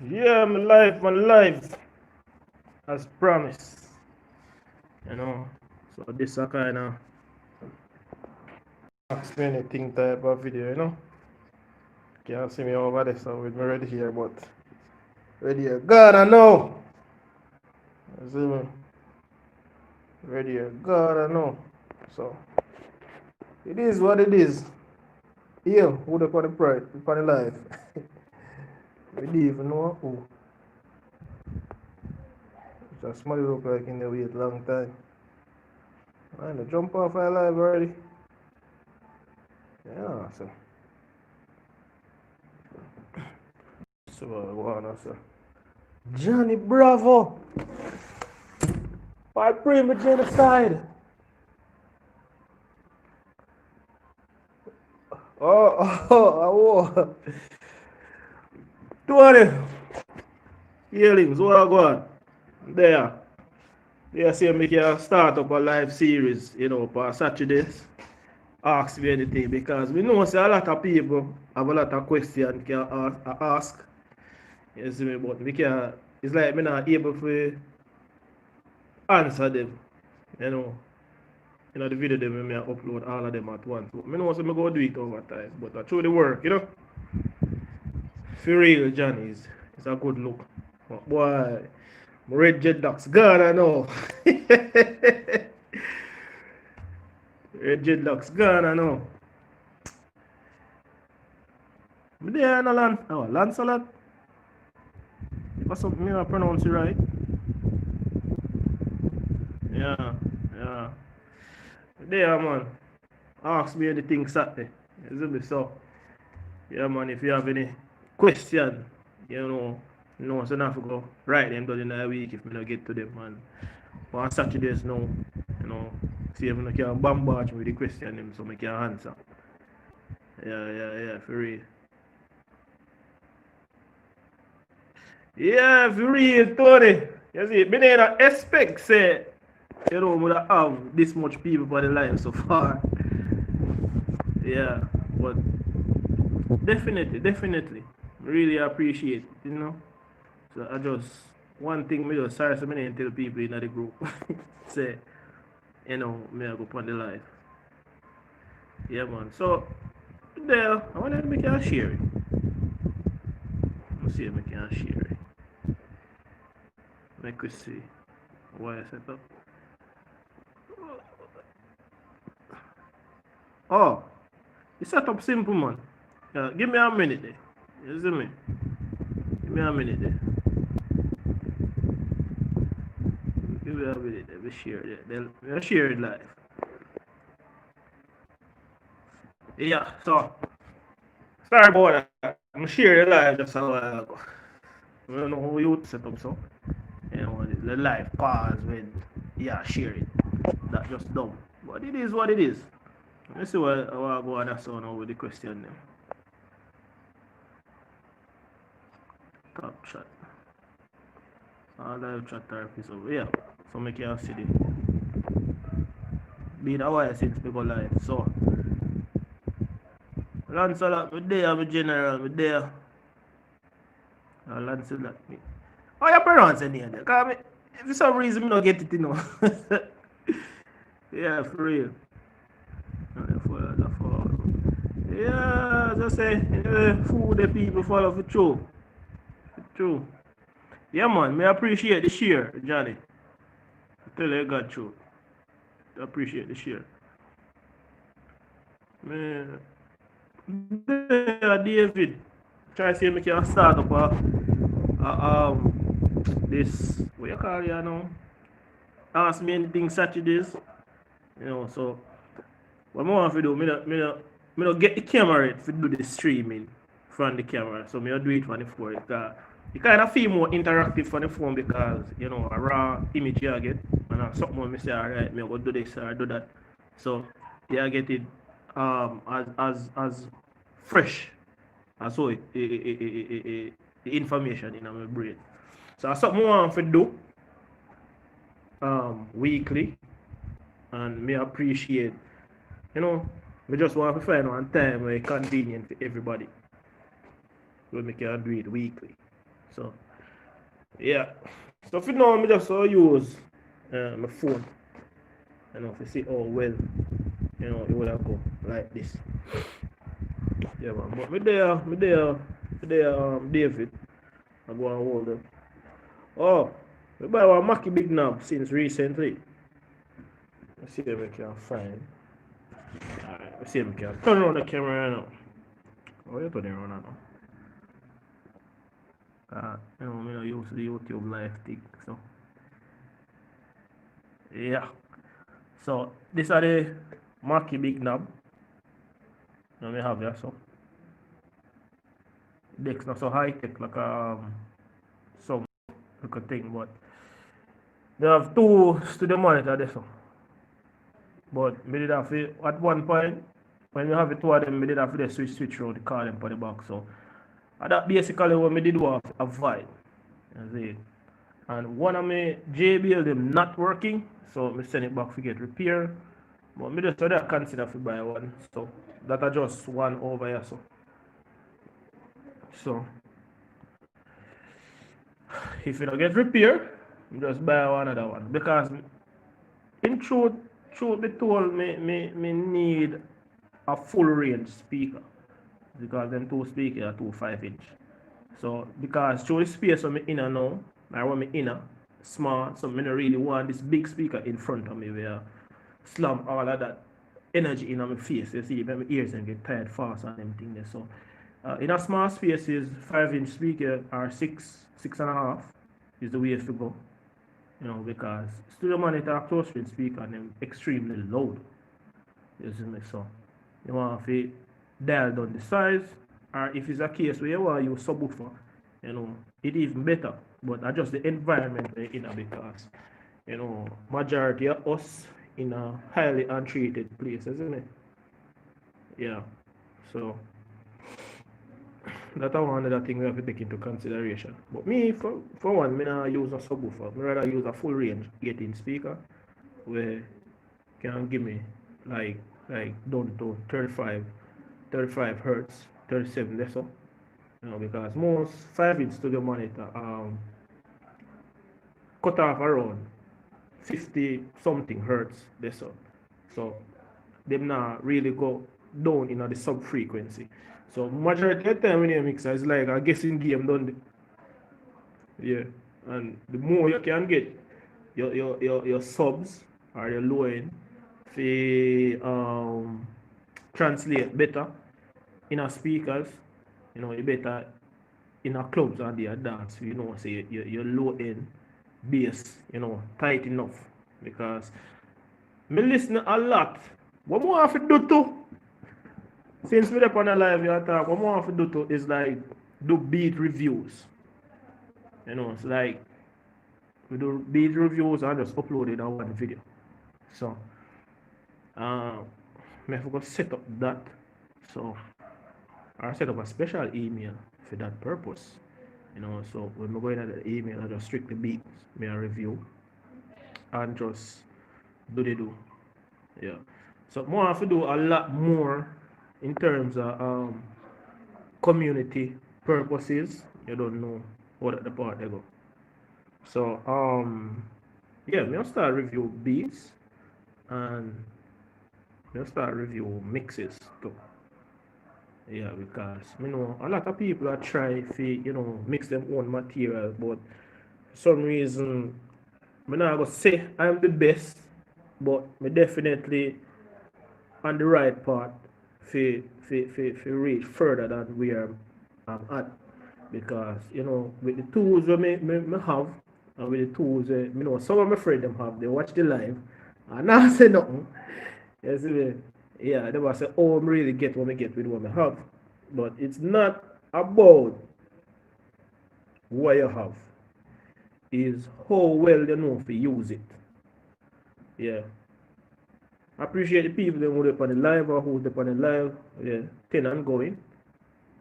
Yeah, my life, as promised. You know, so this a kind of ask me anything type of video, you know. Can't see me over there, so with me ready here, but ready here. God, I know. You see me? Ready here. God, I know. So it is what it is. Yeah, who the for the pride, for the life. We didn't even know who. It's a small look like in the wait long time. And the jump off our live already. Yeah, so what I say. Johnny Bravo! My prima genocide! Oh. 20 yearlings, what I got? There. They say me can start up a live series, you know, for Saturdays. Ask me anything because we know say a lot of people have a lot of questions can ask. You see me, but we can it's like me not able to answer them, you know. You know the video them me upload all of them at once. But me know say me go do it over time. But I through the work, you know. For real, Johnny is a good look. But boy, my red jet ducks gone I know. Red jet ducks gone I know. But there no Lancelot. If I something me I pronounce it right. Yeah, yeah. There man. Ask me anything Saturday. You see me so. Yeah man, if you have any question, so now I have to go write them down in a week if me not get to them man. But on Saturdays now, you know, see if I can bombard me with the question them so I can answer. Yeah, for real. Yeah, for real, Tony. You see, me didn't expect say, we have this much people for the live so far. Yeah, but definitely. Really appreciate it, you know. So I just one thing me just sorry so many tell people in the group. Say, me I go on the live. Yeah man. So there I wanna make you share it. Let's see if I can share it. Make we see why I set up. Oh, the setup simple man. Give me a minute there. You see me? Give me a minute there. Give me a minute there. We share it. We'll share it live. Yeah, so sorry about that. I'm sharing it live just a while ago. I don't know how you set up so. The live pause when share it. That just dumb. But it is what it is. Let's see what I go on that sound now with the question then. Top chat. All live chat therapy so yeah. So make you see the been a while since we go live. So Lancelot, me there, me general, me there. Lancelot me. How you pronounce the name? Because me, for some reason, I don't get it, you know. Yeah, for real. Yeah, just say, food the people follow for true. For true. Yeah, man, me appreciate the share, Johnny. I tell you, God, true. I appreciate the share. Man, there, David. Try to see if I can start up this, what you call it now? Ask me anything Saturdays. So what I want to do, me not get the camera ready to do the streaming from the camera. So me do it from the phone. You kind of feel more interactive from the phone because, a raw image you get. And something more me say, alright, me go do this or do that. So you get it as fresh as so the information in my brain. So that's something I want to do weekly, and me appreciate, we just want to find one time where it's convenient for everybody, where we can do it weekly. So yeah. So for now, I just use my phone. You know, to see how well, you know, it will go like this. Yeah, man. But David. I go and hold them. Oh, we buy one Mackie Big Knob since recently. Let's see if we can find. Alright, let's see if we can turn around the camera now. Oh, you turn it around now. You know, I use the YouTube live thing, so yeah. So these are the Mackie Big Knob. You know, we have here, so deck's not so high tech like some little thing, but they have two studio monitor there, so. But we did have to, at one point when we have the two of them, we did have to switch around the car them for the back, so that basically what we did was avoid. And one of my JBL them not working, so I send it back to get repair. But me just other consider to buy one, so that are just one over here. So if you don't get repair, just buy another one because in truth be told, me need a full range speaker because them two speakers are 2 5 inch. So because through the space of me inner now, I want me inner small, so I don't really want this big speaker in front of me where slam all of that energy in my face. You see, my ears and get tired fast and everything there. So in a small spaces, 5 inch speaker or six and a half is the way to go. You know, because studio monitor close range speaker and them extremely loud. You see me, so you want to dial down the size, or if it's a case where you want to use subwoofer, you know, it even better. But adjust the environment we're in because, you know, majority of us in a highly untreated place, isn't it? Yeah. So that's one other thing we have to take into consideration. But me, for one, me not use a subwoofer. Me rather use a full range getting speaker where can give me like down to 35 hertz, 37 that's all. You know, because most 5 inch studio monitor cut off around 50 something hertz that's all. So them not really go down in the sub frequency. So majority of the time when you mix it's like a guessing game done. Yeah. And the more you can get your subs or your low end for translate better in our speakers, you know, you better in our clubs and the dance, you know, say your low end bass, you know, tight enough. Because me listen a lot. What more have to do too? Since we're up on a live you talk, what more have to do too is like do beat reviews. You know, it's like we do beat reviews and just upload it on one video. So I have to set up that. So I set up a special email for that purpose. You know, so when we go into the email, I just strictly beats me a review and just do. Yeah. So more have to do a lot more in terms of community purposes. You don't know what the part they go. So yeah, we'll start review beats and we'll start review mixes too. Yeah, because you know a lot of people are trying to mix them own material, but for some reason I'm not gonna say I'm the best, but me definitely on the right path for reach further than where I'm at. Because with the tools we me have and with the tools some of my friends them have, they watch the live and I say nothing. You see me? Yeah, they will say, oh, I'm really get what I get with what I have. But it's not about what you have, is how well you know to use it. Yeah. I appreciate the people that who on the live or who's on the live, yeah, thing and going.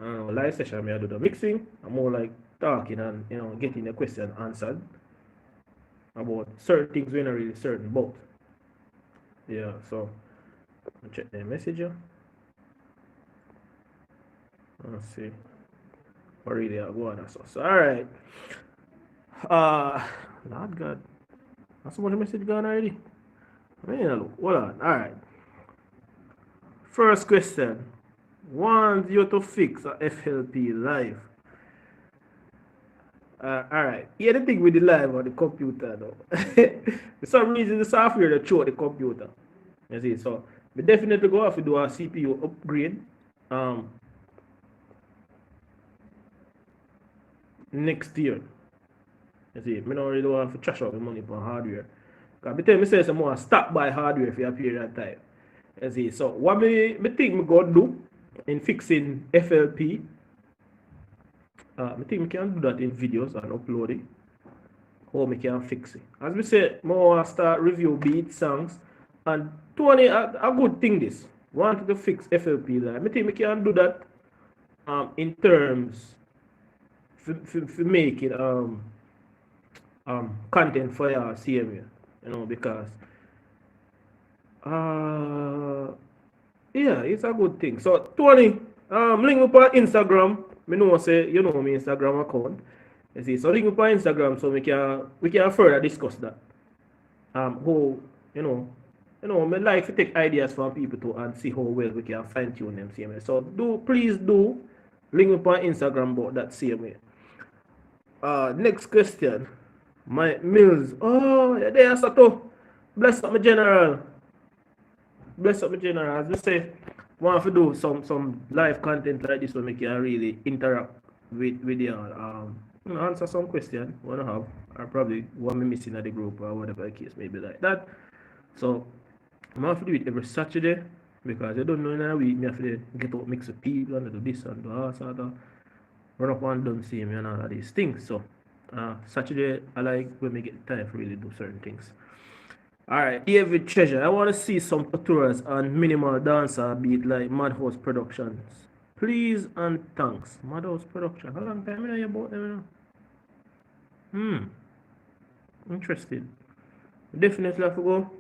Live session, I do the mixing. I'm more like talking and getting the question answered about certain things we're not really certain about. Yeah, so I'll check the messenger. Let's see. Or really go on so. Alright. Uh Lord God. That's so much message gone already. Look. Hold on. Alright. First question. Want you to fix a FLP live. Alright. Yeah, the thing with the live on the computer though. For some reason the software that throw the computer. You see, so we definitely go have to do a CPU upgrade. Next year. You see, I don't really want to trash out the money for hardware. Because I tell me say some more stop buy hardware for a period of time. You see, so what me think me go do in fixing FLP, I think we can do that in videos and upload it. How we can fix it. As we say, more start review beat songs. And Tony, a good thing this. Wanted to fix FLP live. I think we can do that in terms for making content for your CMA, because yeah, it's a good thing. So Tony, link up on Instagram. Me know say you know my Instagram account. You see, so link up on Instagram so we can further discuss that. How me like to take ideas from people too and see how well we can fine tune them CMA. So please do link up on Instagram about that CMA. Next question. My Mills. Oh, yeah, there, Sato. Bless up my general. Bless up my general. As we say, want to do some live content like this so we can really interact with y'all. Answer some question wanna have, or probably what me missing at the group or whatever the case may be like that. So I'm have to do it every Saturday because I don't know now we have to get out mix with people and do this and do that sort of run up and down see me and all of these things. So Saturday I like when we get time to really do certain things. Alright, David Treasure. I want to see some tutorials on minimal dancer beat like Madhouse Productions. Please and thanks. Madhouse Production. How long time you know about them? Interesting. Definitely have to go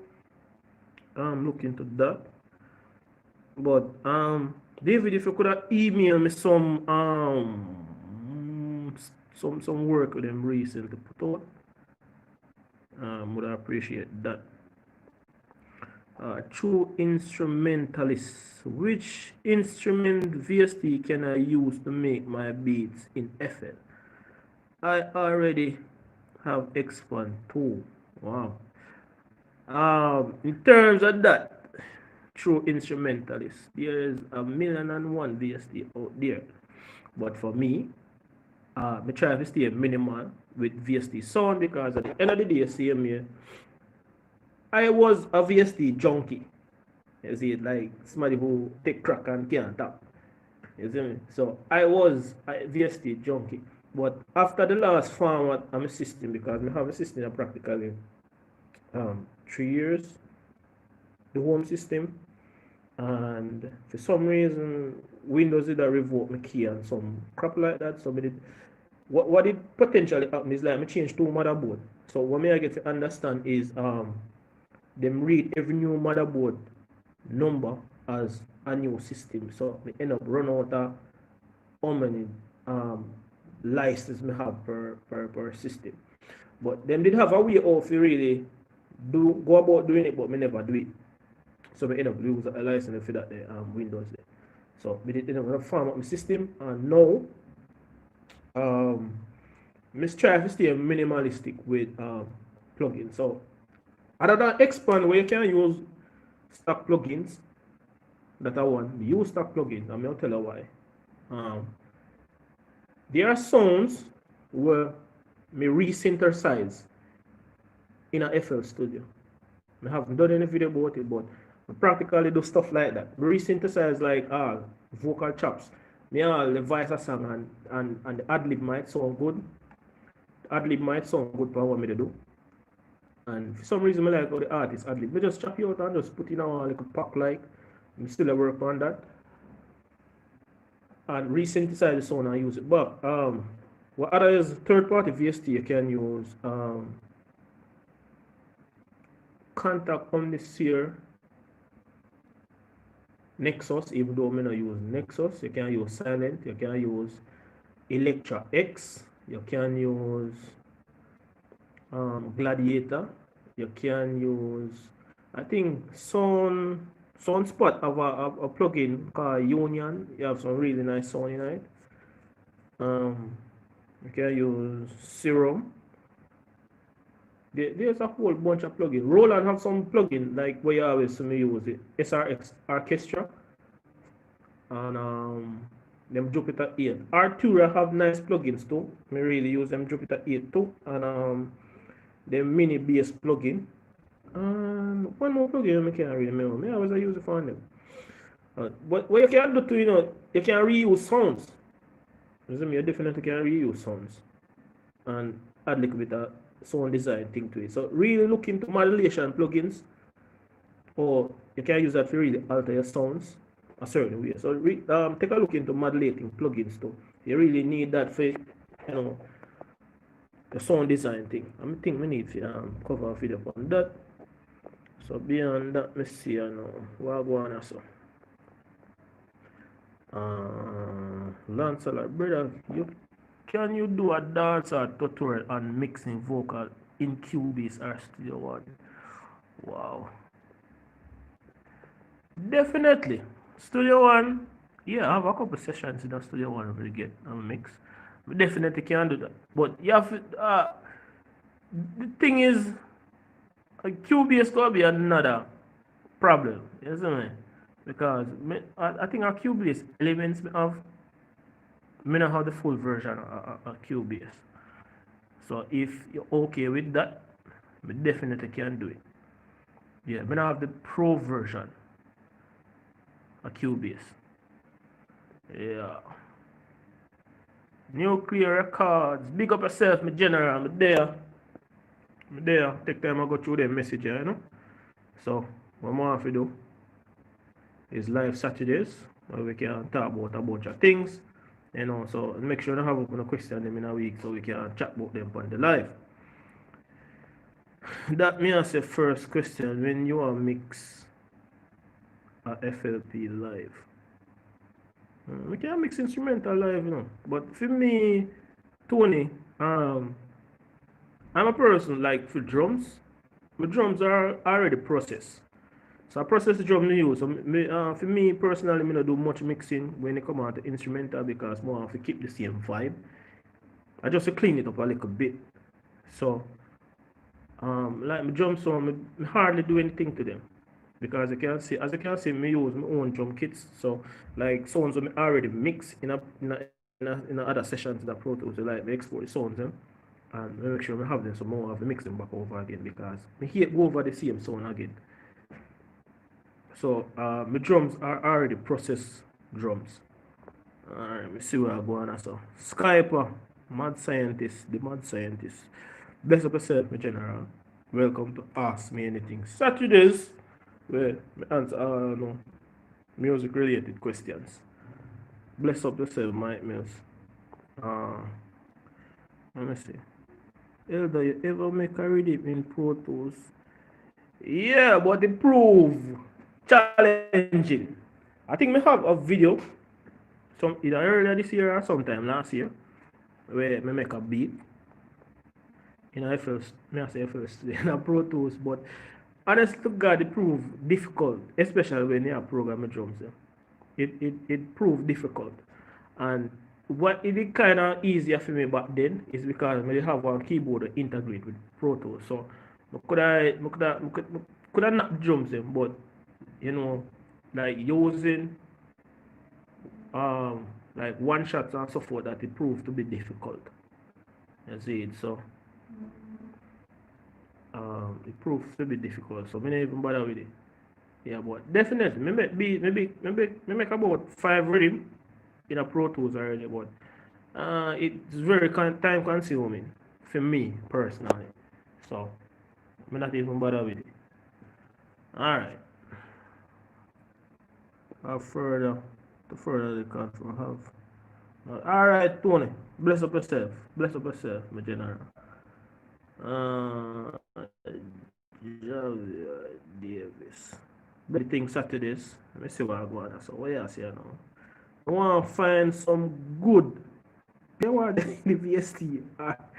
look into that. But David, if you could have emailed me some work with them recently put out, would appreciate that. True instrumentalists. Which instrument VST can I use to make my beats in FL? I already have X1 2. Wow. In terms of that, true instrumentalist, there is 1,000,001 VST out there. But for me, I try to stay minimal with VST sound because at the end of the day, same here, I was a VST junkie. You see, like somebody who take crack and can't tap. You see me? So I was a VST junkie. But after the last format, I'm a system because I have a system that practically 3 years, the home system. And for some reason, Windows did revoke my key and some crap like that. So what did potentially happen is like I change two motherboard. So what I get to understand is them read every new motherboard number as a new system. So we end up run out of how many licenses we have per system. But them did have a way of really go about doing it, but me never do it. So we end up losing a license for that Windows there. So we did end up farm up my system, and now let's try to stay minimalistic with plugins. So other than expand where you can use stock plugins that I want, use stock plugins, and I'll tell you why. There are sounds where me re-synthesize in a FL Studio. I haven't done any video about it, but I practically do stuff like that. Re-synthesize like vocal chops. Me all the voice a song and the ad-lib might sound good. The ad-lib might sound good for what me to do. And for some reason I like how the artist ad-lib. Me just chop you out and just put in a little pack like. I'm still work on that. And re-synthesize the sound and use it. But what other is third-party VST you can use contact on this here Nexus, even though I not use Nexus, you can use Silent, you can use Electra X, you can use Gladiator, you can use, I think, Sunspot have a plugin called Union. You have some really nice sound in it. You can use Serum. There's a whole bunch of plugins. Roland have some plugin like where you always see me use it. SRX Orchestra and them Jupiter 8. Artura have nice plugins too. Me really use them Jupiter 8 too. And the mini bass plugin. And one more plugin I can't really remember. Me always use it for them. But what you can do too, you can reuse sounds. You definitely can reuse sounds and add a little bit of sound design thing to it. So really look into modulation plugins, or you can use that to really alter your sounds a certain way. So take a look into modulating plugins too. You really need that for the sound design thing. I think we need to cover a video on that. So beyond that, let's see what I go on so. Lancelot, brother, can you do a dancehall tutorial on mixing vocal in Cubase or Studio One? Wow. Definitely. Studio One, yeah, I have a couple sessions in the Studio One to get a mix. We definitely can do that. But you have the thing is, Cubase gonna be another problem, isn't it? Because I think our Cubase elements may not have the full version of Cubase. So if you're okay with that, we definitely can do it. Yeah, we not have the pro version of Cubase. Yeah. Nuclear Records, big up yourself, my general, I'm there. Take time I go through the message, So what I have to do is live Saturdays where we can talk about a bunch of things, so make sure you have a question them in a week so we can chat about them on the live. That me as the first question, when you are mix a FLP live. We can mix instrumental live, but for me, Tony, I'm a person like for drums. My drums are already processed. So I process the drum I use. So for me personally, I don't do much mixing when it comes out to instrumental because more have to keep the same vibe. I just clean it up a little bit. So like my drum sound, I hardly do anything to them. Because as you can see, I use my own drum kits. So like sounds I already mix in other sessions in the Pro Tools. So like I export the sounds and make sure I have them so more have to mix them back over again because I hate go over the same sound again. So my drums are already processed drums. Alright, let me see where I go on so. Skyper, mad scientist, the mad scientist. Bless up yourself, my general. Welcome to Ask Me Anything. Saturdays, where I answer music related questions. Bless up yourself, Mike Mills. Let me see. Elder, you ever make a rhythm in Pro Tools? Yeah, but it prove challenging. I think we have a video either earlier this year or sometime last year where we make a beat in a first in a Pro Tools, but honestly to God it proved difficult, especially when you have programming drums. It proved difficult, and what it is kind of easier for me back then is because we have one keyboard to integrate with Pro Tools, so I could have not drums them, but like using like one shots and so forth that it proved to be difficult. You see it, so it proved to be difficult, so I didn't even bother with it. Yeah, but definitely maybe make about 5 rhythm in a Pro Tools already, but it's very time consuming for me personally, so I'm not even bother with it. Alright, further the control have. Alright, Tony, bless up yourself, my general. Davis. The thing Saturdays. Let me see what I go on. So what you say now? I want to find some good You want the VST. But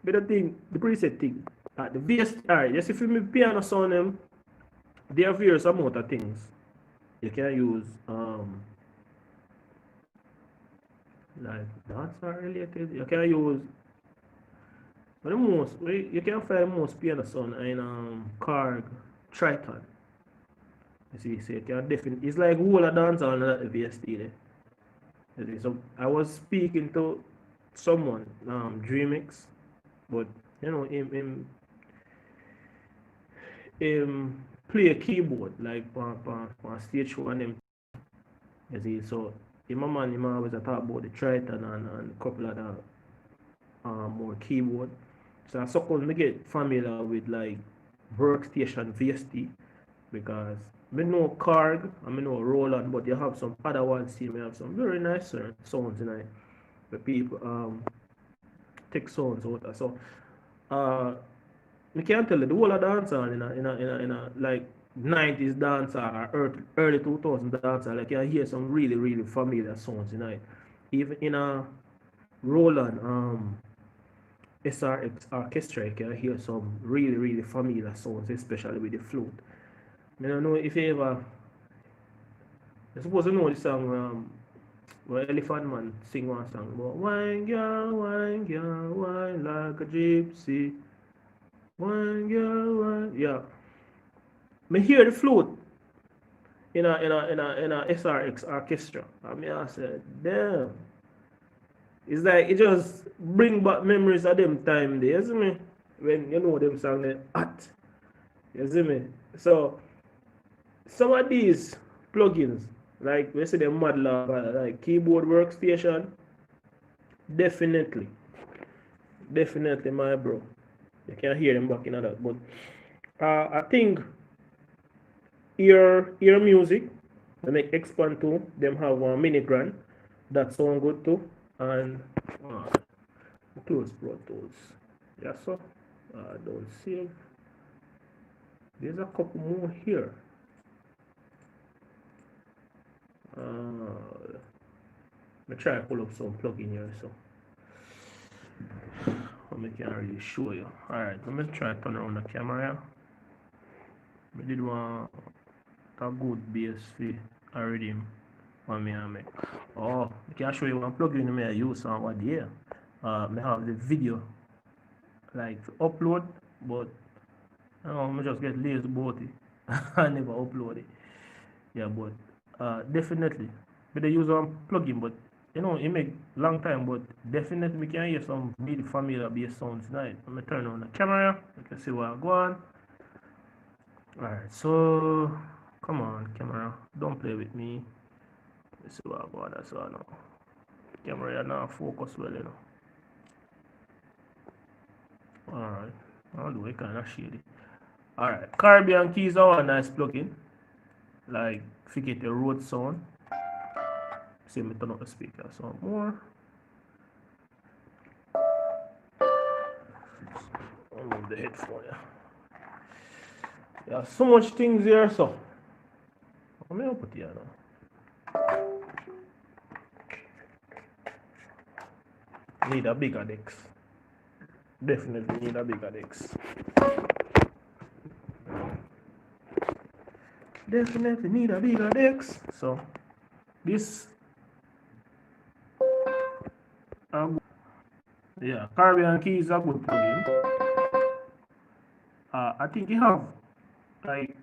the thing, the preset thing. The VST, alright, just if you make piano sound them, there are various amount of things. You can use like dancehall related. You can use but the most you can find most piano sound in Korg Triton. You see, so you can definitely it's like whole a dancehall and the VST there. You see, so I was speaking to someone, Dreamix, but you know him play a keyboard like on stage show and them. You see, so him a man him always a talk about the Triton and a couple of the more keyboard. So I suppose me get familiar with like workstation VST because me know Korg and me know Roland, but you have some other ones here. Me have some very nice sounds in it. The people take sounds out. So me can't tell you the whole of dancehall in a like 90s dancehall or early 2000s dancehall. Like you hear some really familiar sounds in it. Even in a Roland SRX orchestra, you can hear some really familiar sounds, especially with the flute. I don't know if you ever, I suppose you know the song where Elephant Man sing one song about wine girl, wine like a gypsy, wine girl, wine. Yeah, me hear the flute in a SRX orchestra. I mean, I said, damn. It's like it just bring back memories of them time there, you see me? When you know them song they hot. You see me? So some of these plugins, like we say the Mad Lab, like keyboard workstation, definitely. Definitely my bro. You can hear them back in that. But I think ear music, they make expand too. Them have one mini grand. That sound good too. And close Pro Tools. Yes sir. Don't save. There's a couple more here. Let me try to pull up some plugin here so I can really show you. Alright, let me try to turn around the camera. I did want a good bass for a rhythm for me and make. Oh, I can show you one plugin I use on what year. I have the video like upload, but I just get lazy about it. I never upload it. Yeah, but definitely. But they use one plugin, but you know, it make long time, but definitely we can hear some really familiar bass sounds tonight. I'm gonna turn on the camera, you can see what I go on. Alright, so come on, camera, don't play with me. Let's see what I go on, that's all now. Camera you're not focus well, you know. Alright, I'll do it kinda shady. Alright, Caribbean keys are a nice plugin. Like if you get the road sound. See me turn up the speaker some more. I'll move the headphone, yeah. There are so much things here, so I'm gonna put here now. Need a bigger decks. Definitely need a bigger decks. Definitely need a bigger decks. So this yeah, Caribbean key is a good plugin. I think you have like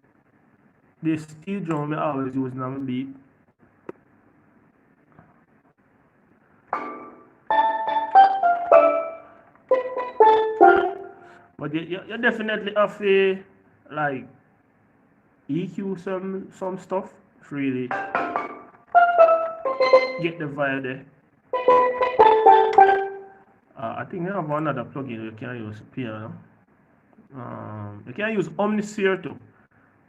this steel drum I always use in my beat. But you definitely have to like EQ some stuff to really get the vibe there. I think I have another plugin you can use piano. You can use Omnisphere too,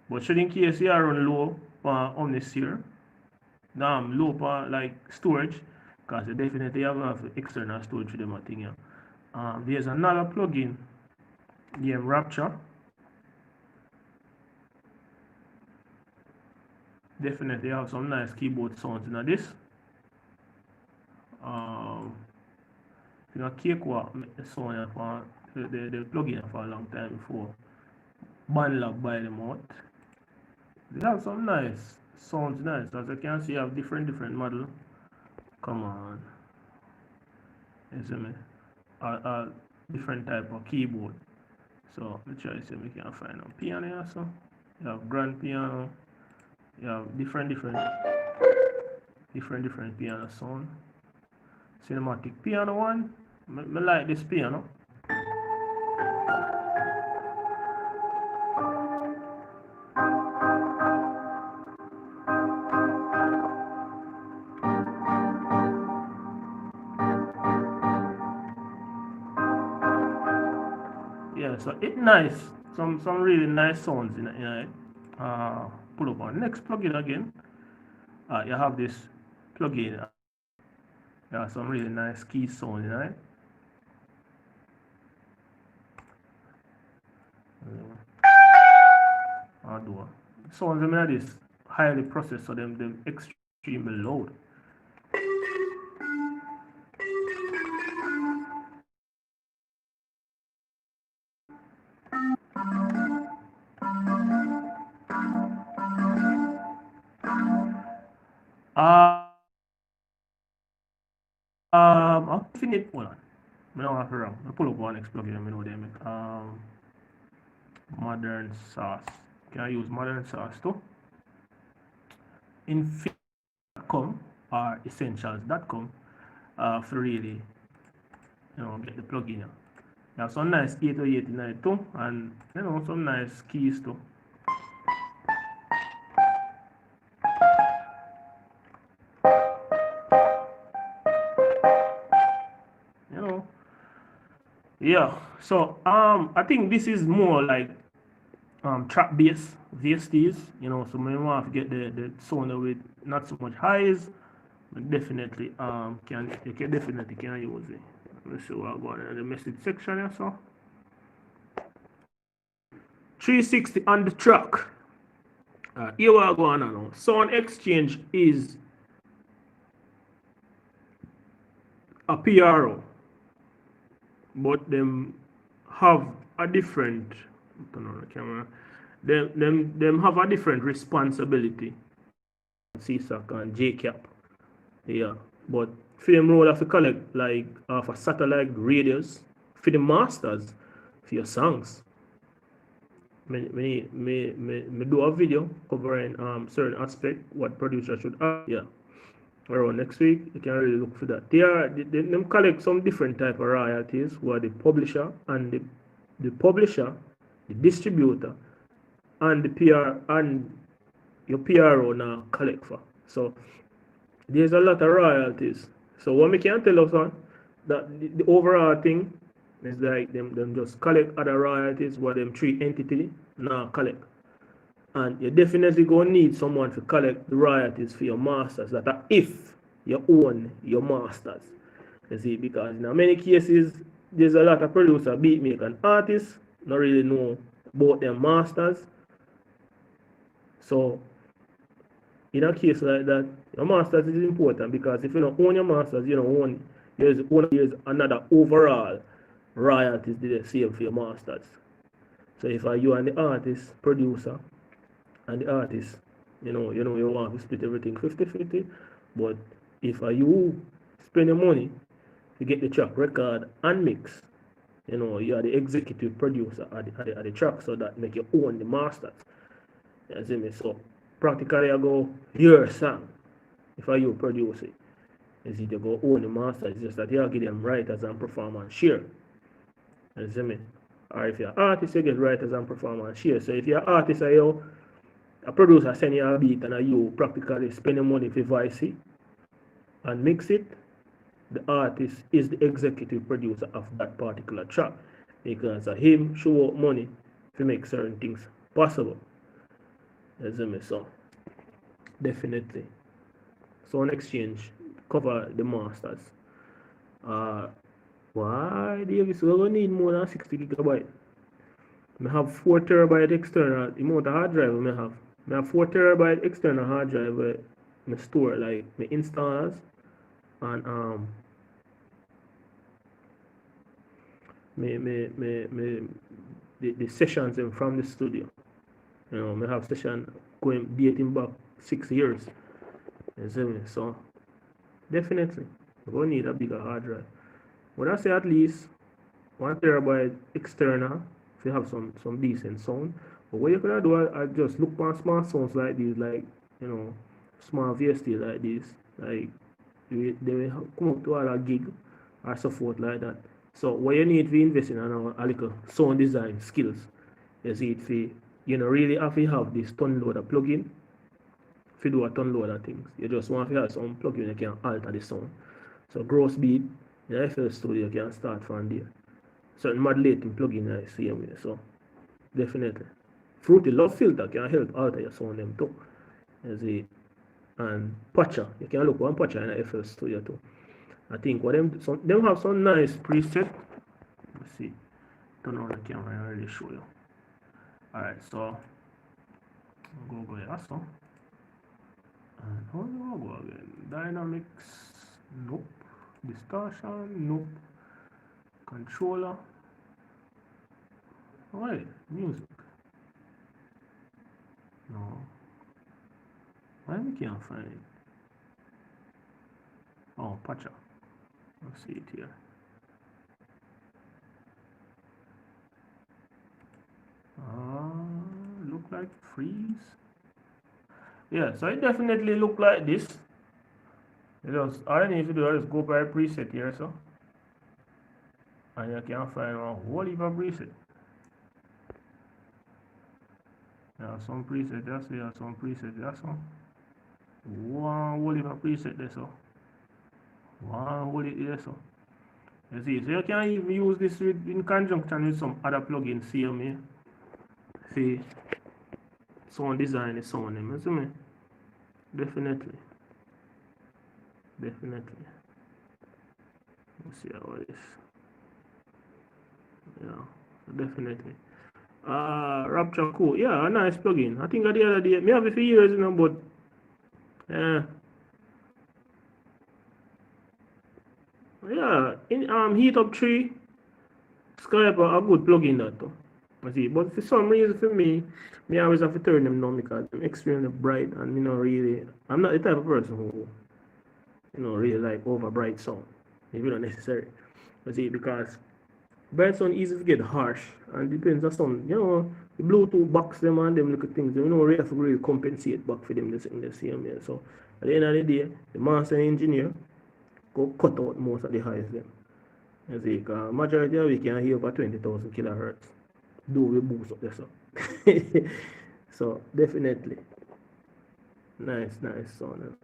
but should in case you are run low on Omnisphere, low for like storage, because you definitely have external storage for them thing. Yeah. There's another plugin named Rapture. Definitely have some nice keyboard sounds in this. You know, cakewalk make the sound for the plugin for a long time before. Bandlog by the mouth. They have some nice sounds nice. As you can see, you have different model. Come on. You see me? Different type of keyboard. So let's try to see if we can find a piano here. So you have grand piano, you have different piano sound. Cinematic piano one. I like this piano. Yeah, so it's nice. Some really nice sounds in it. Pull up on next plugin again. You have this plugin. Yeah, some really nice key sound in it. Do sounds them are this highly processed, so them extremely loud. I'll finish. Hold on. I don't have to wrong. I pull up one next plugin. I know they make modern sauce. Can I use modern sauce too? Infinite.com or essentials.com for really, get the plugin. You have some nice 808 too, and some nice keys too. Yeah, so I think this is more like trap bass VSTs, so we want to get the sound with not so much highs, but definitely you can definitely use it. Let's see what I'm going in the message section here. So 360 on the track. Here we are going on now. Sound exchange is a PRO, but them have a different turn on the camera. Them have a different responsibility. CSAC and JCAP. Yeah. But for them role have to collect like for satellite radios for the masters for your songs. Me do a video covering certain aspect what producer should have. Yeah. Around next week, you can really look for that. Them collect some different type of royalties who are the publisher and the publisher, the distributor, and the PR and your PRO now collect for. So there's a lot of royalties. So what we can tell us on that the overall thing is like them just collect other royalties what them three entities now collect. And you definitely gonna need someone to collect the royalties for your masters. That are if you own your masters. You see, because in many cases there's a lot of producer, beat maker, and artists not really know about their masters. So in a case like that, your masters is important because if you don't own your masters, you don't own there's another overall royalties that they save for your masters. So if you and the artist, producer, and the artist, you want to split everything 50-50, but if you spend your money to get the track record and mix, you are the executive producer at the track, so that make you own the masters. You see me? So practically I go your song if you produce it. Is it you go own the masters, it's just that you give them writers and performance share. You see me? Or if you're an artist, you get writers and performance share. So if you're an artist and a producer send you a beat and you practically spend your money to voice it and mix it, the artist is the executive producer of that particular track because him show up money to make certain things possible. You see me? So definitely. So on exchange, cover the masters. Why Davis? We're gonna need more than 60 gigabyte. I have 4 terabyte external amount of hard drive I have. I have 4 terabyte external hard drive where I store like my installers and the sessions from the studio. You know, I have session going dating back 6 years. You see me? So definitely, we're gonna need a bigger hard drive. When I say at least 1 terabyte external, if you have some decent sound. But what you could do, I just look for small sounds like these, like you know, small VST like this, like they will come up to all a gig or so forth like that. So what you need to invest in a little sound design skills. You see it for you know really have to have this ton loader plugin if you do a ton load of things. You just want to have some plugin you can alter the sound. So gross beat in FL Studio you can start from there. Certain modulating plugin I see way. So definitely. Fruity Love Filter can help alter your sound them too. You see. And Patcher, you can look one Patcher in a FL Studio too. I think what them have some nice preset. Let's see. Turn on the camera and really show you. Alright, so go here so. And how do I go again? Dynamics, nope. Distortion, nope. Controller. Wait, music. No. Why we can't find it? Oh, Patcher. Let's see it here. Look like freeze. Yeah, so it definitely look like this. Just all I need to do is go by preset here, so. And you can find a whole heap of preset. Yeah, some preset just here, some preset just so. One whole heap of preset there, so. One whole heap there, so. You see, so you can even use this in conjunction with some other plugins, see me. See, sound design is sound name, you see me? Definitely. Definitely. Let's see how it is. Yeah, definitely. Rapture cool. Yeah, a nice plugin. I think the other day, me have it for years, you know, but yeah, in Heat Up 3, Skype a good plugin that too. See, but for some reason for me I always have to turn them down because I'm extremely bright and you know really I'm not the type of person who you know really like over bright sound. Maybe not necessary. But see, because bright sound easy to get harsh and depends on some, you know, the Bluetooth box them and them little things, you know, we have to really compensate back for them the same way. So at the end of the day, the master engineer go cut out most of the highs them. You see, because majority of we can hear over 20,000 kilohertz. Do we boost up there so. So definitely. Nice sound.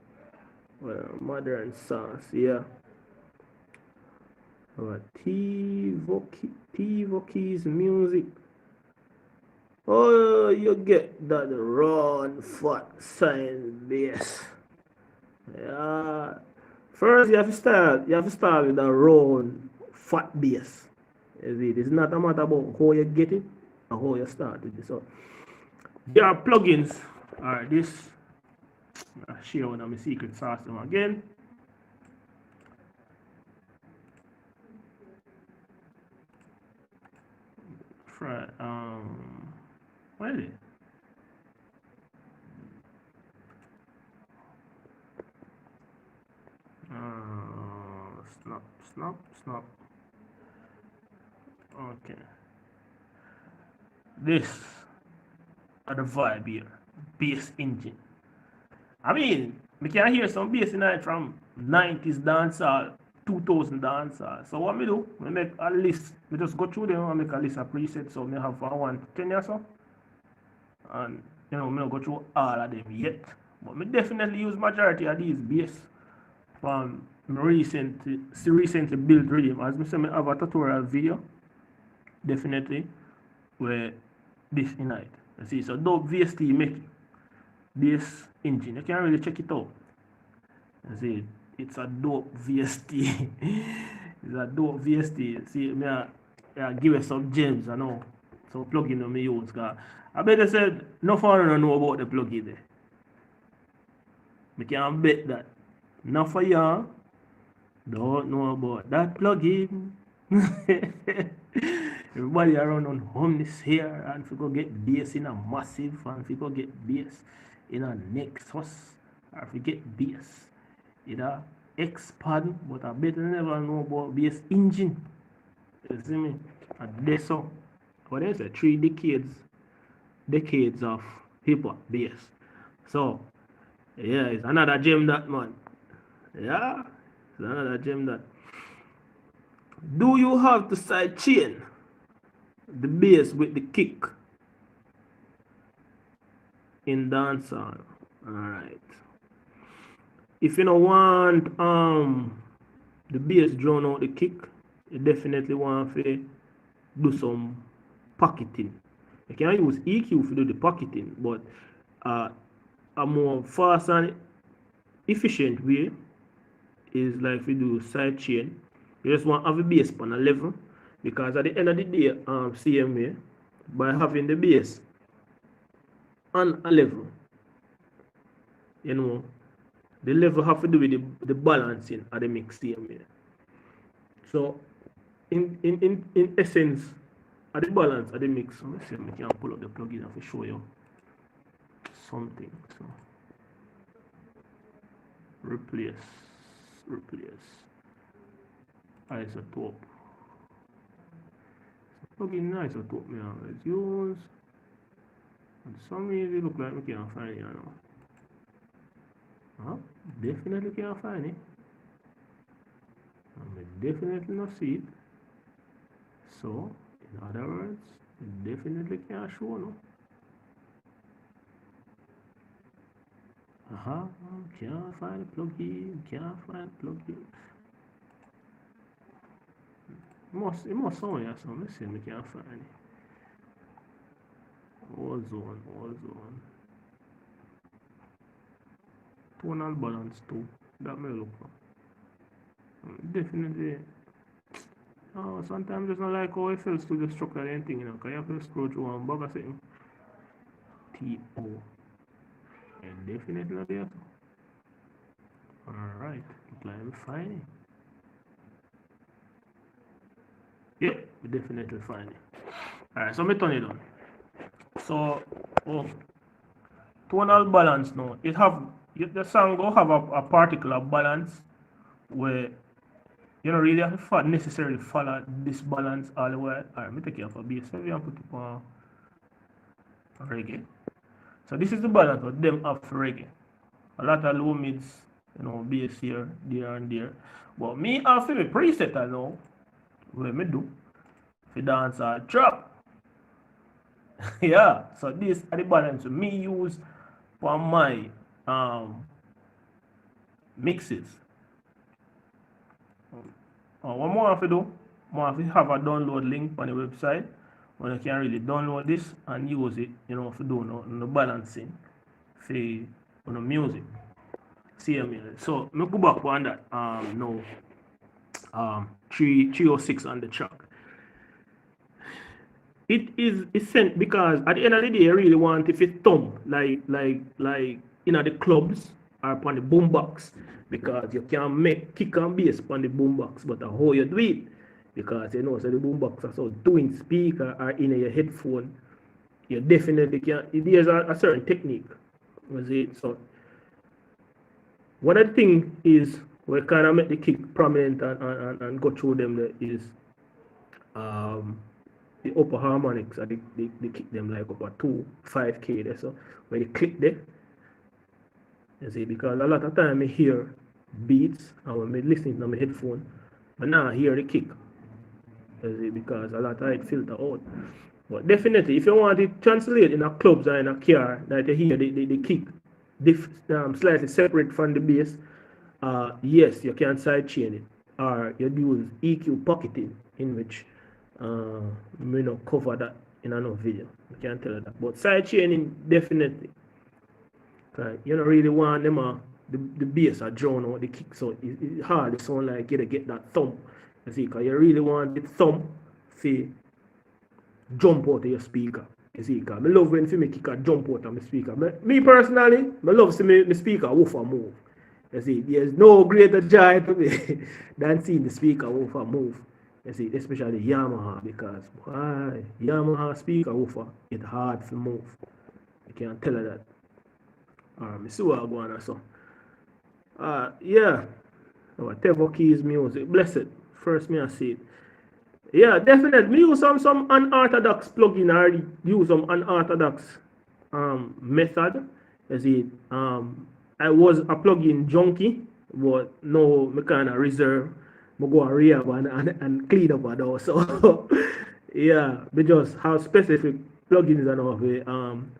Well, modern sauce, yeah. Tivo Keys music. Oh, you get that raw and fat science bass. Yeah. First, you have to start with a raw and fat bass. It's not a matter about how you get it and how you start with it. So, there are plugins. Alright, this. I'll share one of my secret sauce again. What is it? Snap. Okay. This are the vibe here. Bass engine. I mean, we can hear some bass in it from 90s dancehall, 2000 dancehall. So what we do, we make a list. We just go through them and make a list of presets. So we have for 1 to 10 or so. And you know, we don't go through all of them yet. But we definitely use majority of these bass from recently built rhythm. As I say, I have a tutorial video, definitely, where this in it. You see, so dope VST make this engine. You can really check it out. You see, it's a dope VST. It's a dope VST. See, I give you some gems, I know. Some plugin that I use. I better said, no one don't know about the plugin there. I can bet that. Not for y'all don't know about that plugin. Everybody around on home this here, and if you go get bass in a massive, and if you go get bass in a Nexus, or if you get bass in a X-Pad, but I better never know about bass engine. You see me? And this so, what is it? 3 decades of hip hop bass. So yeah, it's another gem that man. Yeah, it's another gem that. Do you have to side chain the bass with the kick in dancehall? Alright. If you don't want the bass drown out the kick, you definitely want to do some pocketing. You can use EQ to do the pocketing, but a more fast and efficient way is like we do side chain. You just want to have the bass on a level, because at the end of the day, same way, by having the bass on a level, you know, the level have to do with the balancing of the mix same way. So in essence, at the balance of the mix, let me see if I can pull up the plugin and show you something. So replace isotope. Plugin isotope me always use. And some reason it look like we can't find it now. Huh? Definitely can't find it. And we definitely not see it. So in other words, it definitely can't show no. Can't find the plugin, It must sound here, so let's see if we can find it. All zone. Tonal balance too. That may look for. Definitely. Oh, sometimes it's not like how it feels to the structure and anything, you know, because you have to scroll through one bug or something. T-O. And definitely not there. Alright, let me find it. Yeah, we definitely find it. Alright, so me turn it on. So, tonal balance now. The song will have a particular balance where you don't really have to necessarily follow this balance all the way. Alright, let me take care of a bass. Maybe I'll put it on reggae. So this is the balance of them of reggae. A lot of low mids, you know, bass here, there and there. But me after the preset I know what me do for dancehall drop. Yeah, so this is the balance me use for my mixes. What more I have to do? More have to have a download link on the website where you can really download this and use it, you know, for doing the balancing for the music. See me. So me go back on that now 306 on the track. It is sent because at the end of the day, I really want if it thumb like you know the clubs or upon the boombox, because you can make kick and bass upon the boombox, but how you do it, because you know so the boombox are so doing speaker or in your headphone, you definitely can. There's a certain technique. Was it so? One of the things is we kind of make the kick prominent and go through them there is the upper harmonics, they kick them like up a 2-5K there. So when you click there, you see, because a lot of time I hear beats and when I listen to my headphone, but now I hear the kick. You see, because a lot of it filter out. But definitely, if you want to translate in a clubs or in a car, that you hear the kick slightly separate from the bass, yes, you can side chain it, or you use EQ pocketing, in which we not cover that in another video. I can't tell you that. But side chaining definitely. You don't really want them the bass are drawn out the kick, so it's hard. It sound like you to get that thumb. You see, because you really want the thumb to jump out of your speaker. You see, because I love when me kick a jump out of my speaker. Me personally, I love to see my speaker woof and move. You see, there's no greater joy to me than seeing the speaker woof and move. You see, especially Yamaha, because why Yamaha speaker woofer, it's hard to move. You can't tell her that. I see what I go on so. Yeah. Whatever keys music, blessed. First me I see it. Yeah, definitely. Me use some unorthodox plugin or use some unorthodox method. You see, I was a plugin junkie, but now me kind of reserve. Me go and rehab and clean up and all. So yeah, we just have specific plugins and of a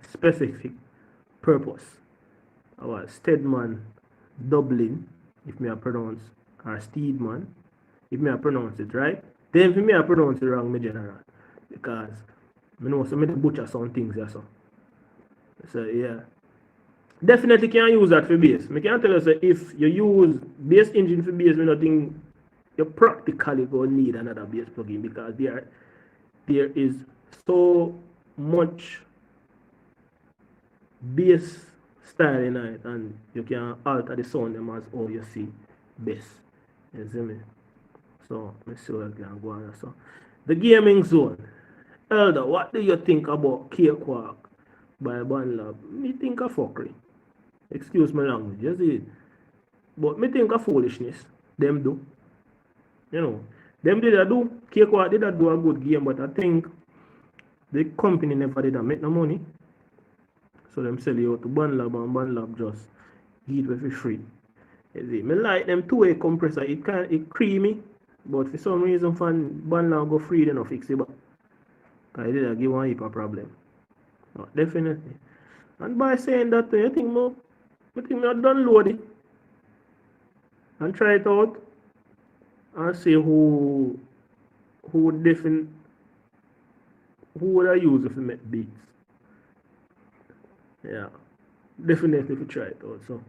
specific purpose. Our Stedman Dublin, if me I pronounce, or Steedman, if me I pronounce it right. Then for me I pronounce it wrong, me general. Because I know some of the butcher some things there so. So yeah. Definitely can use that for bass. I can tell you so if you use bass engine for bass, I don't think you practically gonna need another bass plugin because there is so much bass style in it and you can alter the sound them as how you see bass. You see me? So let's see what I can go on. So the gaming zone. Elder, what do you think about Cakewalk by Banlab? Me think of fuckery. Excuse my language, you see it? But me think of foolishness. Them do. You know. Them did a do. Cakewalk did a do a good game, but I think the company never did a make no money. So them sell you out to Banlab and Banlab just give it for free. You see, me like them two-way compressor. It creamy, but for some reason fan Banlab go free, they no fix it back. Cause it did give one heap of problem. Oh, definitely. And by saying that, I think I download it and try it out and see who would I use if I make beats. Yeah, definitely if you try it out. So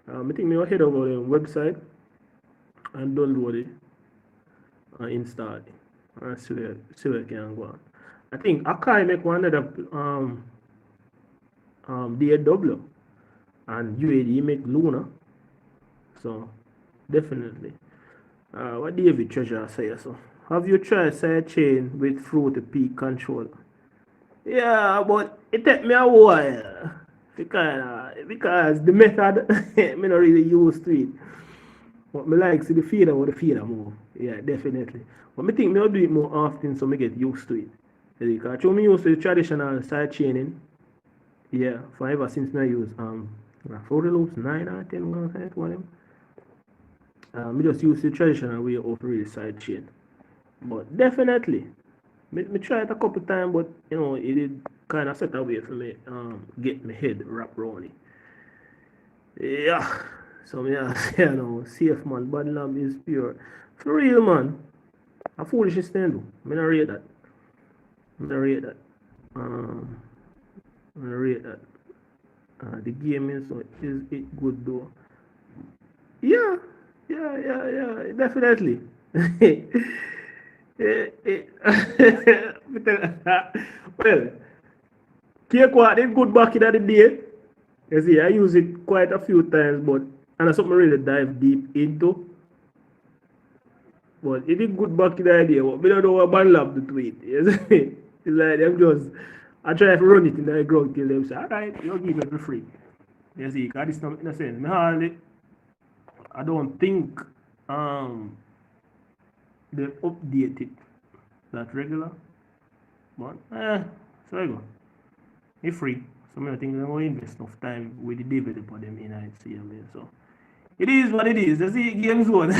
I think I'll head over to the website and download it and install it and see where I can go on. I think Akai make one other DAW and UAD make Luna. So definitely. What David Treasure say so? Have you tried sidechain with Fruity Peak controller? Yeah, but it take me a while because the method me not really used to it. But me like see the feeder or the feeder move. Yeah, definitely. But me think me will do it more often so me get used to it. Because me used to the traditional side chaining. Yeah, forever since me I use Fruity Loops 9 or 10 one of them. Me just use the traditional way of really side chain. But definitely, me try it a couple times, but you know, it did kind of set away for me get my head wrapped around it. Yeah. So me say you know, safe man, bad lamb is pure. For real man. A foolish thing do. Me not rate that. Me not rate that. Me not rate that. The game is it good though? Yeah, definitely. Well, Cakewalk did good back in the day. You see, I use it quite a few times, but and that's something I really dive deep into. But it did good back in the day, but we don't know what Banlab to tweet. You see? It's like them just I try to run it in the ground till them say, alright, you'll give it for free. You see, because this not in a sense. I don't think they update it that regular. But so I go. It's free. So I think they're going to invest enough time with the developer them in it. So it is what it is. You see, game zone.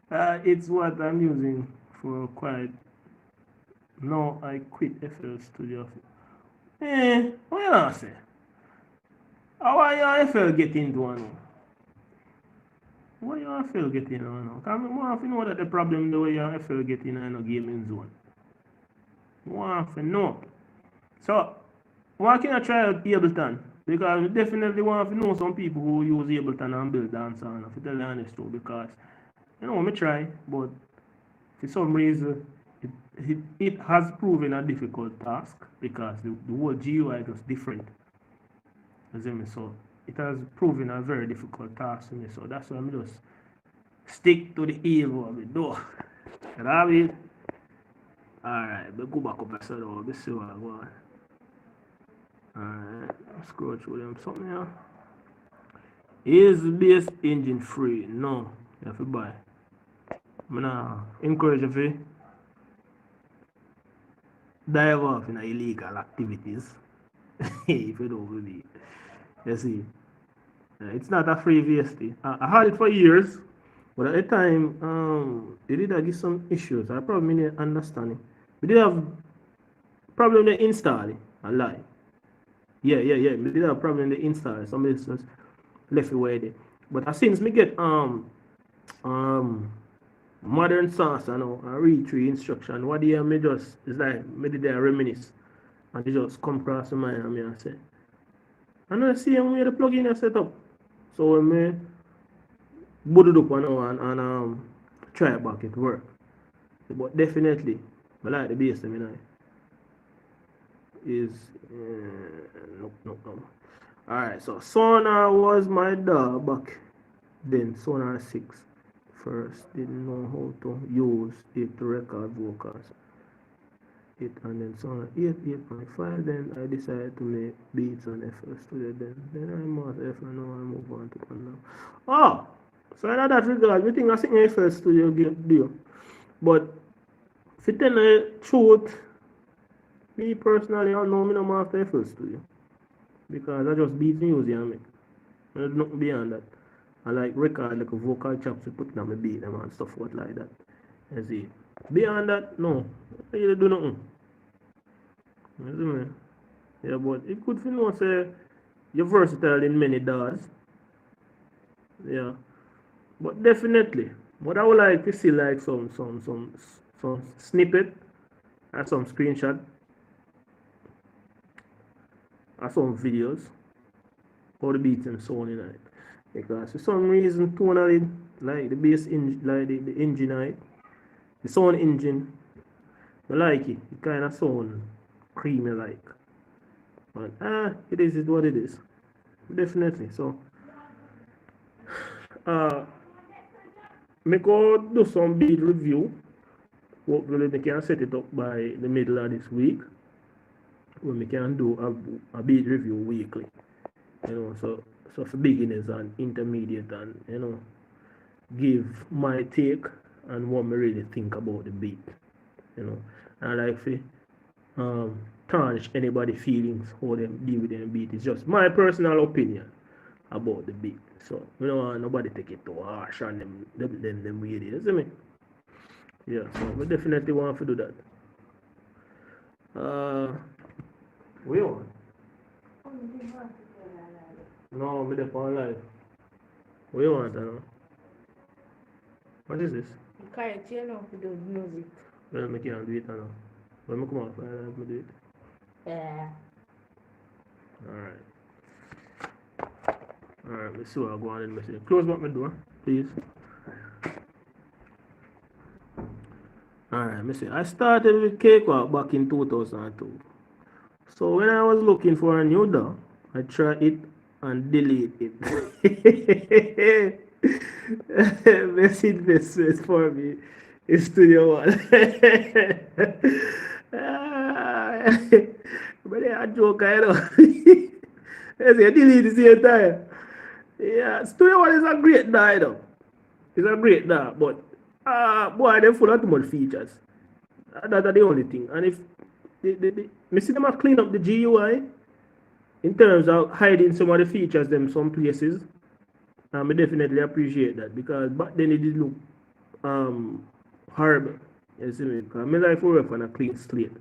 It's what I'm using for quite. No, I quit FL Studio. What you not say? How are you FL get into one? What you FL get in on? Because I want to know that the problem the way you FL get in a gaming zone. I want to know. So, why can't I try out Ableton? Because I definitely want to know some people who use Ableton and build dancehall. If you tell the honest truth, because you know, I try, but for some reason it has proven a difficult task because the whole GUI is just different. So it has proven a very difficult task to me. So that's why I'm just stick to the evil of the door. You know what I mean? Alright, but go back up a side over. Let's see what I want. Alright, scroll through them. Something here. Is the bass engine free? No, you have to buy. I'm gonna encourage you to dive off in illegal activities. If you don't believe. You see, it's not a free VST. I had it for years, but at the time, they did give some issues. I probably didn't understand it. We did have problem with the install it. I lie. Yeah. We did have problem with the install. Somebody just left it where they. But as since me get modern sauce, I know, and read through instruction, what do you me just it's like me did a reminisce, and they just come across my mind and me and say, I know see how the plugin is set up. So when me boot it up and try it back, it work. But definitely, I like the bass, you know. Is no. Alright, so Sonar was my dog back then. Sonar 6 first. Didn't know how to use it to record vocals. It and then Sonar 8.5. Then I decided to make beats on FL Studio. Then I must FL now I move on to one now. Oh, so in that regard, we think I think FL Studio deal. But if you tell the truth, me personally, I know me no master FL Studio. Because I just beat music and make. There's nothing beyond that. I like record like a vocal chops to put on my beat them and stuff what like that. You see. Beyond that, no. I really do nothing. You see me? Yeah, but it could feel no say you're versatile in many doors. Yeah. But definitely. What I would like to see like some snippet and some screenshot and some videos for the beats and so on in it. Because for some reason tonally like the bass like the engine the sound engine I like it. It kinda sound creamy like. But it is what it is. Definitely. So me go do some beat review. Hopefully we can set it up by the middle of this week. When we can do a beat review weekly. You know, so for beginners and intermediate and give my take and what me really think about the beat. And I like to tarnish anybody's feelings how them deal with them beat. It's just my personal opinion about the beat. So we don't want nobody take it too harsh on them way there, see me? Yeah, so we definitely want to do that. We want? No, me dey on live. What you want, know? What is this? You can't tell now to do music. Well, I can't do it now. When I come out, I do it. Yeah. Alright, let's see what I go on in the message. Close back my door, please. Alright, let me see. I started with Cakewalk back in 2002. So when I was looking for a new dog, I tried it and delete it. Best investment for me is Studio One. But yeah, I joke, I know. I say delete the same time. Yeah, Studio One is a great dog, though. It's a great dog, but boy, they're full of too much features. That's the only thing. And if me see them have cleaned up the GUI in terms of hiding some of the features them some places. I definitely appreciate that because back then it did look horrible. You see me? Because my life work on a clean slate.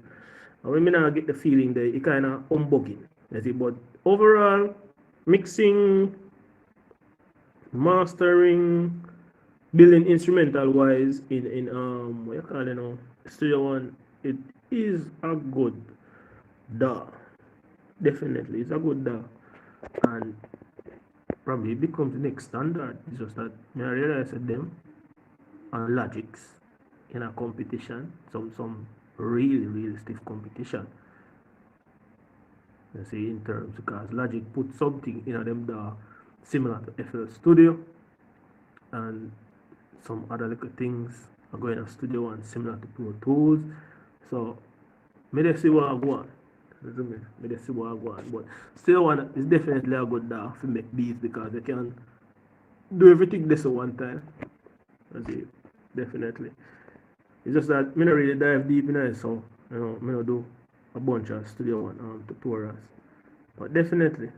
And when I now get the feeling that it kind of humbugging. You see, but overall, mixing, mastering, building instrumental wise in what you call it now, Studio One, it is a good DAW. Definitely, it's a good DAW. And probably it becomes the next standard. It's just that I realize that them and Logics in a competition, some really stiff competition. You see, in terms because Logic put something in them DAW similar to FL Studio, and some other little things are going to Studio One similar to Pro Tools. So me dey see what I go on. Me dey see what I go on. But Studio One is definitely a good DAW to make beats because they can do everything this at one time. That's it. Definitely. It's just that me not really dive deep in it, so me not do a bunch of Studio One tutorials. But definitely,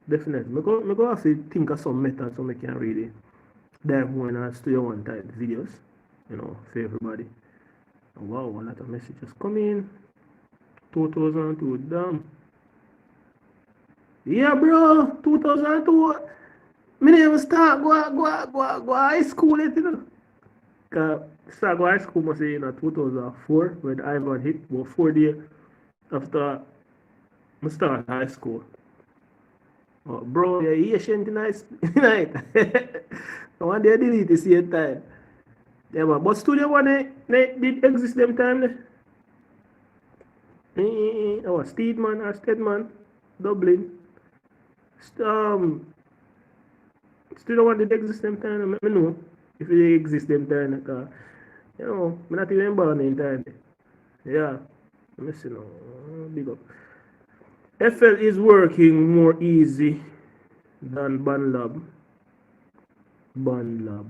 me go have to think of some methods so me can really dive more in Studio One type videos, for everybody. Wow, a lot of messages coming. 2002, damn. Yeah, bro, 2002. Me never start go high school yet, Cause start go high school must say in 2004 when Ivan hit, about 4 days after I start high school. Oh, bro, you're Asian tonight. One day I delete the same time. Yeah, but Studio One did exist them time. Oh, Steedman or Steadman, Dublin. Studio One did exist them time. I know if it exist them time. Because, I'm not even born in time. Yeah, let me see now. Big up. FL is working more easy than BandLab. BandLab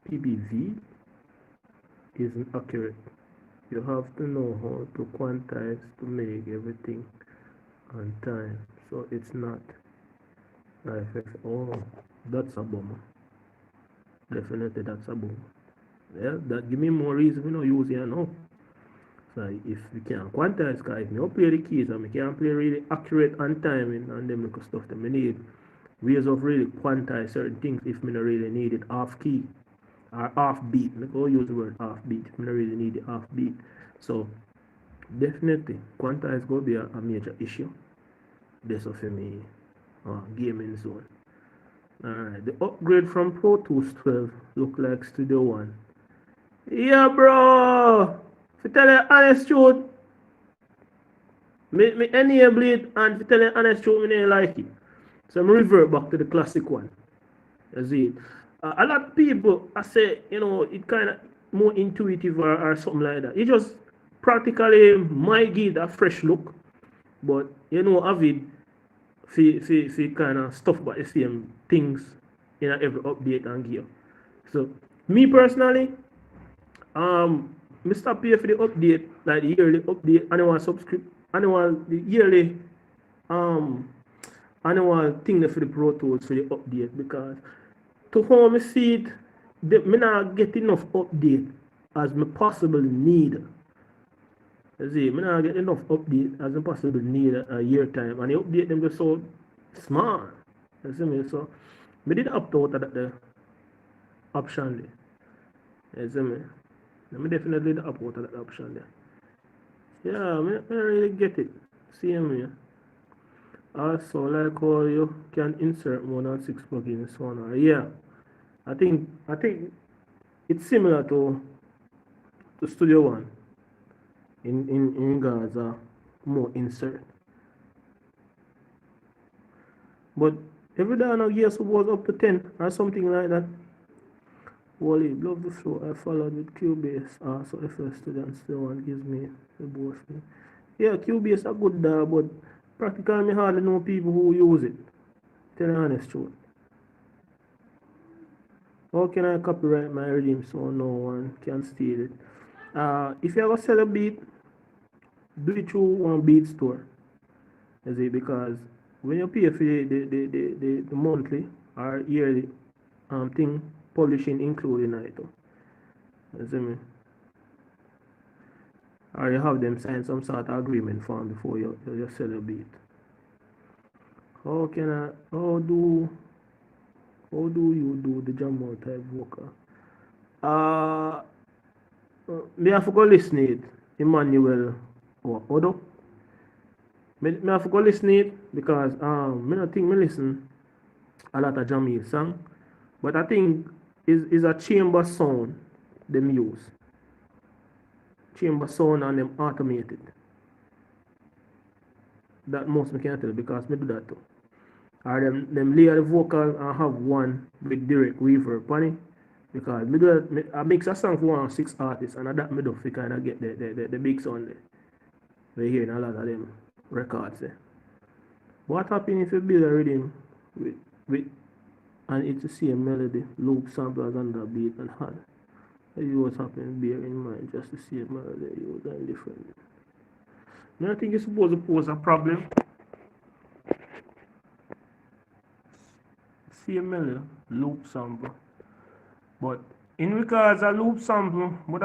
PBV isn't accurate. You have to know how to quantize to make everything on time. So it's not FX. Oh, that's a bummer. Definitely that's a bummer. Yeah, that give me more reason to use it now. So if we can quantize, because if you play the keys and we can play really accurate on timing and them little stuff that we need ways of really quantize certain things if we don't really need it off key or off beat. I go use the word off beat if we don't really need it off beat. So definitely quantize go be a major issue. This of me gaming zone. Alright, the upgrade from Pro Tools 12 look like Studio One. Yeah, bro. To tell you honest truth, me enable it, and to tell you honest truth, me didn't like it. So I'm revert back to the classic one. You see, a lot of people, I say, it kind of more intuitive or something like that. It just practically might give a fresh look, but Avid fi kind of stuff about the same things in every update and gear. So me personally, me stop pay for the update, like the yearly update, the yearly annual thing for the Pro Tools for the update, because to how me see it, me not get enough update as me possibly need. You see, me not get enough update as me possibly need a year time, and the update them just so small. You see me? So me did opt out of that option there. You see me? Me definitely did opt out of that option there. Yeah, me really get it. See me. Also, like how you can insert more than 6 plugins. So on. Yeah, I think it's similar to Studio One in regards more insert. But every day I guess was up to 10 or something like that. Wally, love the flow. I followed with Cubase. So FL student still one gives me the both. Yeah, Cubase a good but practically me hardly know people who use it. Tell you honest truth. How can I copyright my rhythm so no one can steal it? If you ever sell a beat, do it through one beat store. You see, because when you pay for the monthly or yearly thing, publishing including it. You see me? Or you have them sign some sort of agreement form before you sell a beat. How do you do the Dancehall type vocal? Me have to go listen it, Emmanuel or Odo. Me have to go listen it because me not think me listen a lot of Jamaican song, but I think is a chamber sound them use. Chamber sound and them automated. That most me can tell because me do that too. Or them layer the vocal and have one with direct reverb on it. Because I mix a song for 1 6 artists and that me do fi kind of get the big sound there. We hear in a lot of them records there. What happens if you build a rhythm with and it's the same melody, loop, samples, and the beat and hard? You what's happening, bear in mind, just the same melody used and different. Now I think you're supposed to pose a problem. Same melody, loop sample. But in regards a loop sample, would